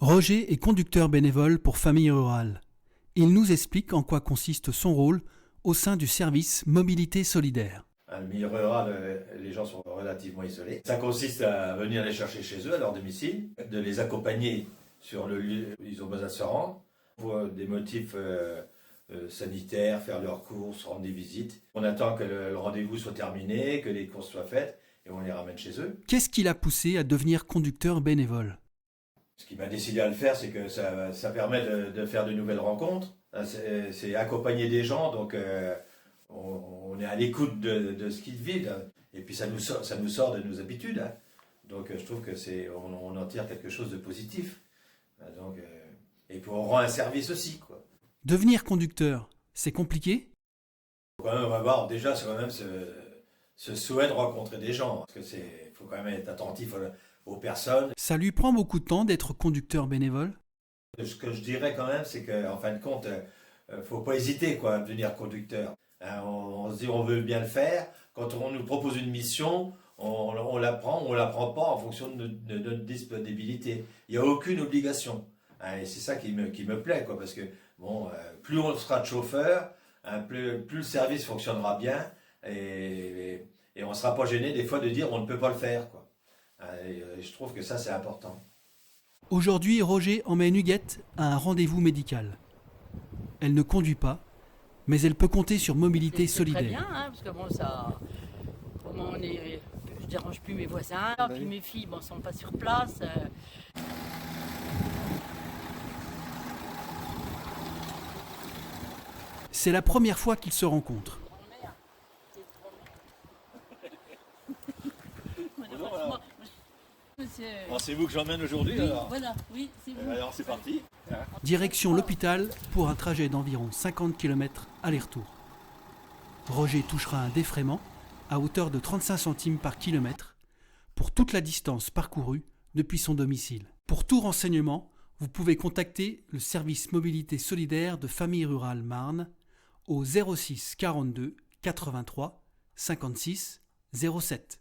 Roger est conducteur bénévole pour Famille Rurale. Il nous explique en quoi consiste son rôle au sein du service Mobilité Solidaire. Le milieu rural, les gens sont relativement isolés. Ça consiste à venir les chercher chez eux, à leur domicile, de les accompagner sur le lieu où ils ont besoin de se rendre, pour des motifs sanitaires, faire leurs courses, rendre des visites. On attend que le rendez-vous soit terminé, que les courses soient faites, et on les ramène chez eux. Qu'est-ce qui l'a poussé à devenir conducteur bénévole ? Ce qui m'a décidé à le faire, c'est que ça permet de faire de nouvelles rencontres. C'est accompagner des gens, donc on est à l'écoute de ce qu'ils vivent. Et puis ça nous sort de nos habitudes. Donc je trouve que on en tire quelque chose de positif. Donc, et puis on rend un service aussi, quoi. Devenir conducteur, c'est compliqué ? Faut quand même avoir déjà c'est quand même ce souhait de rencontrer des gens. Parce que faut quand même être attentif aux personnes. Ça lui prend beaucoup de temps d'être conducteur bénévole ? Ce que je dirais quand même, c'est qu'en fin de compte, faut pas hésiter quoi, à devenir conducteur. On se dit on veut bien le faire. Quand on nous propose une mission, on la prend ou on la prend pas en fonction de notre disponibilité. Il n'y a aucune obligation. Et c'est ça qui me plaît, quoi, parce que bon, plus on sera de chauffeur, plus le service fonctionnera bien et on ne sera pas gêné des fois de dire on ne peut pas le faire, quoi. Et je trouve que ça c'est important. Aujourd'hui, Roger emmène Huguette à un rendez-vous médical. Elle ne conduit pas, mais elle peut compter sur Mobilité C'est Solidaire. très bien, parce que bon, je dérange plus mes voisins, puis mes filles, bon, sont pas sur place. C'est la première fois qu'ils se rencontrent. C'est vous que j'emmène aujourd'hui, Oui, alors. voilà, oui, c'est vous. Alors c'est parti. Direction l'hôpital pour un trajet d'environ 50 km aller-retour. Roger touchera un défraiement à hauteur de 35 centimes par kilomètre pour toute la distance parcourue depuis son domicile. Pour tout renseignement, vous pouvez contacter le service Mobilité Solidaire de Famille Rurale Marne au 06 42 83 56 07.